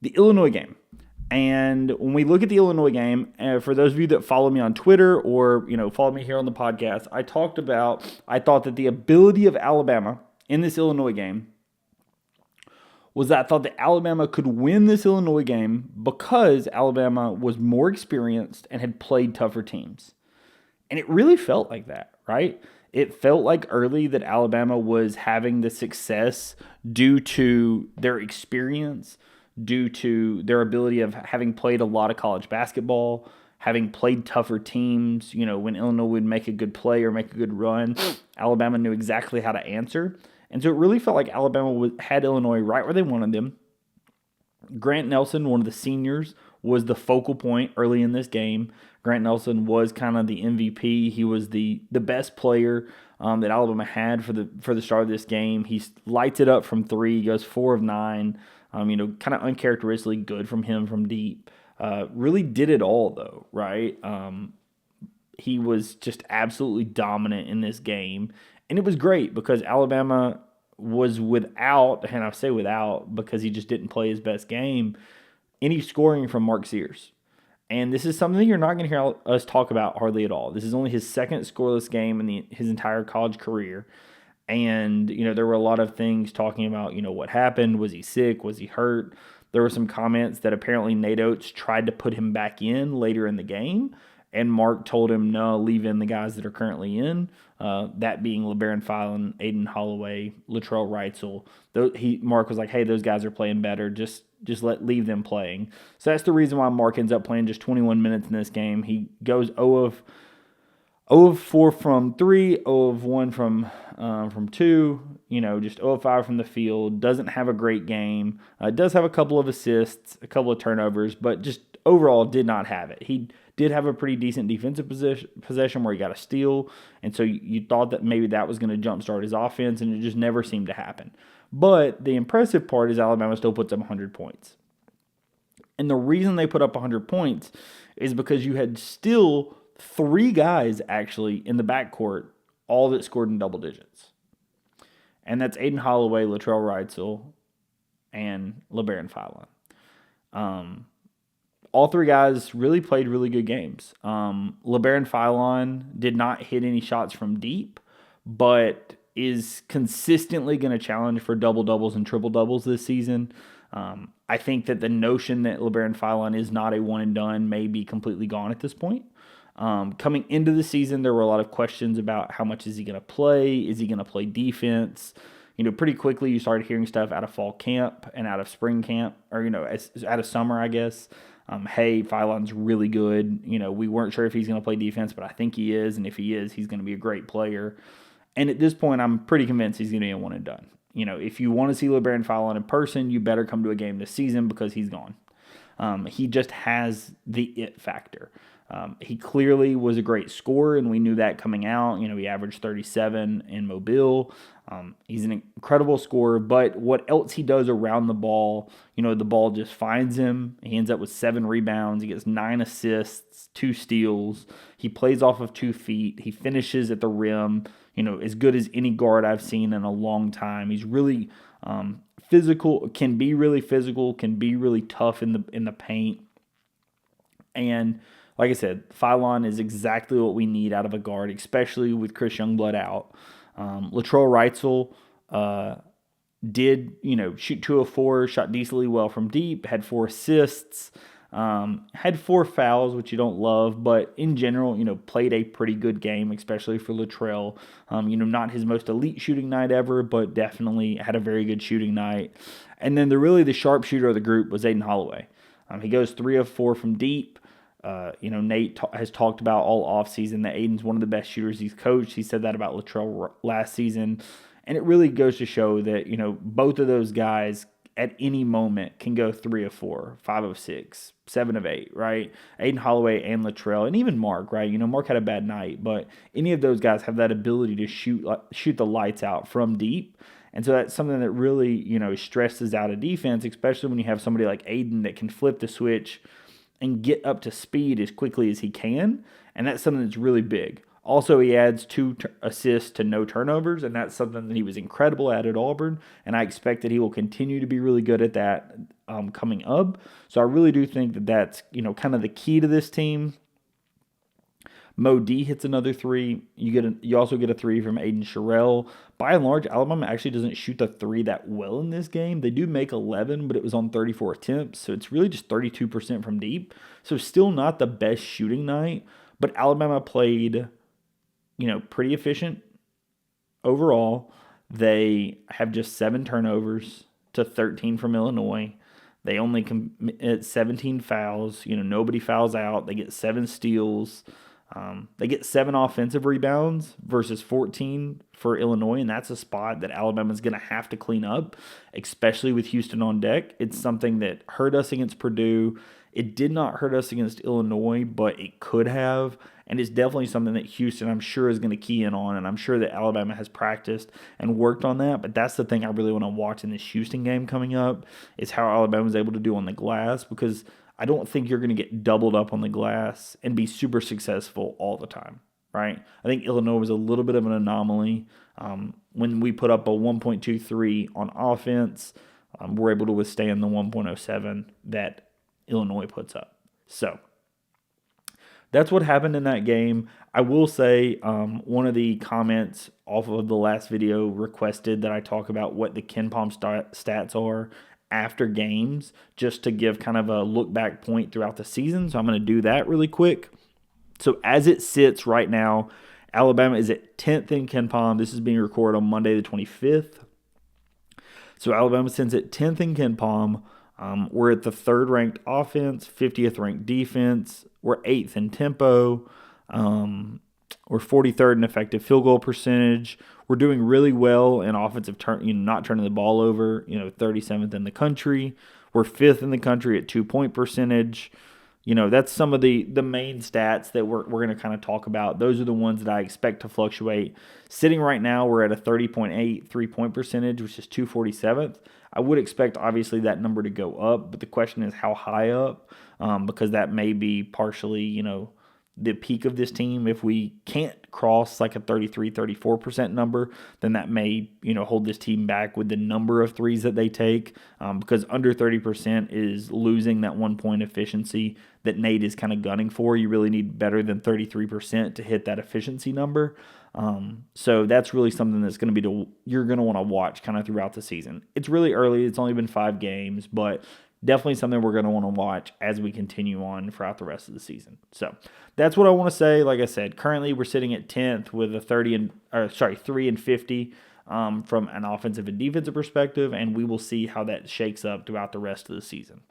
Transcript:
the Illinois game. And when we look at the Illinois game, for those of you that follow me on Twitter or follow me here on the podcast, I thought that the ability of Alabama in this Illinois game was that I thought that Alabama could win this Illinois game because Alabama was more experienced and had played tougher teams. And it really felt like that, right? It felt like early that Alabama was having the success due to their experience, due to their ability of having played a lot of college basketball, having played tougher teams. When Illinois would make a good play or make a good run, Alabama knew exactly how to answer. And so it really felt like Alabama had Illinois right where they wanted them. Grant Nelson, one of the seniors, was the focal point early in this game. Grant Nelson was kind of the MVP. He was the best player that Alabama had for the start of this game. He lights it up from three. He goes 4 of 9. Kind of uncharacteristically good from him from deep. Really did it all though, right? He was just absolutely dominant in this game. And it was great because Alabama was without, and I say without because he just didn't play his best game, any scoring from Mark Sears. And this is something you're not going to hear us talk about hardly at all. This is only his second scoreless game in his entire college career. And, there were a lot of things talking about, what happened. Was he sick? Was he hurt? There were some comments that apparently Nate Oates tried to put him back in later in the game. And Mark told him, no, leave in the guys that are currently in, that being LeBaron Philon, Aiden Holloway, Latrell Wrightsell. Mark was like, hey, those guys are playing better. Just leave them playing. So that's the reason why Mark ends up playing just 21 minutes in this game. He goes 0 of 4 from 3, 0 of 1 from 2, just 0 of 5 from the field. Doesn't have a great game. Does have a couple of assists, a couple of turnovers, but just overall did not have it. He did have a pretty decent defensive possession where he got a steal, and so you thought that maybe that was going to jumpstart his offense, and it just never seemed to happen. But the impressive part is Alabama still puts up 100 points. And the reason they put up 100 points is because you had still 3 guys actually in the backcourt, all that scored in double digits. And that's Aiden Holloway, Latrell Wrightsell, and LeBaron Philon. All 3 guys really played really good games. LeBaron Philon did not hit any shots from deep, but is consistently going to challenge for double-doubles and triple-doubles this season. I think that the notion that LeBaron Philon is not a one-and-done may be completely gone at this point. Coming into the season, there were a lot of questions about how much is he going to play? Is he going to play defense? Pretty quickly you started hearing stuff out of fall camp and out of spring camp, or, out of summer, I guess. Hey, Philon's really good. We weren't sure if he's going to play defense, but I think he is. And if he is, he's going to be a great player. And at this point, I'm pretty convinced he's going to be a one and done. If you want to see LeBaron Philon in person, you better come to a game this season because he's gone. He just has the it factor. He clearly was a great scorer, and we knew that coming out. He averaged 37 in Mobile. He's an incredible scorer, but what else he does around the ball, the ball just finds him. He ends up with 7 rebounds. He gets 9 assists, 2 steals. He plays off of 2 feet. He finishes at the rim, as good as any guard I've seen in a long time. He's really physical, can be really tough in the paint. And like I said, Philon is exactly what we need out of a guard, especially with Chris Youngblood out. Latrell Wrightsell did, shoot 2 of 4, shot decently well from deep, had 4 assists, had 4 fouls, which you don't love, but in general, played a pretty good game, especially for Latrell. Not his most elite shooting night ever, but definitely had a very good shooting night. And then the sharpshooter of the group was Aiden Holloway. He goes 3 of 4 from deep. Nate has talked about all offseason that Aiden's one of the best shooters he's coached. He said that about Latrell last season. And it really goes to show that, both of those guys at any moment can go 3 of 4, 5 of 6, 7 of 8, right? Aiden Holloway and Latrell, and even Mark, right? Mark had a bad night, but any of those guys have that ability to shoot the lights out from deep. And so that's something that really, stresses out a defense, especially when you have somebody like Aiden that can flip the switch and get up to speed as quickly as he can, and that's something that's really big. Also, he adds 2 assists to no turnovers, and that's something that he was incredible at Auburn, and I expect that he will continue to be really good at that coming up. So I really do think that that's, kind of the key to this team. Mo D hits another three. You also get a three from Aiden Sherrill. By and large, Alabama actually doesn't shoot the three that well in this game. They do make 11, but it was on 34 attempts, so it's really just 32% from deep. So still not the best shooting night, but Alabama played, pretty efficient overall. They have just 7 turnovers to 13 from Illinois. They only commit 17 fouls. Nobody fouls out. They get 7 steals. They get 7 offensive rebounds versus 14 for Illinois, and that's a spot that Alabama's going to have to clean up, especially with Houston on deck. It's something that hurt us against Purdue. It did not hurt us against Illinois, but it could have, and it's definitely something that Houston, I'm sure, is going to key in on, and I'm sure that Alabama has practiced and worked on that, but that's the thing I really want to watch in this Houston game coming up, is how Alabama's able to do on the glass, because I don't think you're going to get doubled up on the glass and be super successful all the time, right? I think Illinois was a little bit of an anomaly. When we put up a 1.23 on offense, we're able to withstand the 1.07 that Illinois puts up. So that's what happened in that game. I will say one of the comments off of the last video requested that I talk about what the KenPom stats are after games, just to give kind of a look back point throughout the season. So I'm going to do that really quick. So as it sits right now, Alabama is at 10th in KenPom. This is being recorded on Monday the 25th. So Alabama sits at 10th in KenPom. We're at the 3rd ranked offense, 50th ranked defense. We're 8th in tempo. We're 43rd in effective field goal percentage. We're doing really well in offensive not turning the ball over, 37th in the country. We're 5th in the country at 2-point percentage. That's some of the main stats that we're going to kind of talk about. Those are the ones that I expect to fluctuate. Sitting right now, we're at a 30.8 3-point percentage, which is 247th. I would expect, obviously, that number to go up, but the question is how high up, because that may be partially, the peak of this team. If we can't cross like a 33-34% number, then that may, hold this team back with the number of threes that they take, because under 30% is losing that 1-point efficiency that Nate is kind of gunning for. You really need better than 33% to hit that efficiency number. So that's really something that's going to be you're going to want to watch kind of throughout the season. It's really early. It's only been 5 games, but definitely something we're going to want to watch as we continue on throughout the rest of the season. So that's what I want to say. Like I said, currently we're sitting at 10th with a 3 and 50 from an offensive and defensive perspective, and we will see how that shakes up throughout the rest of the season.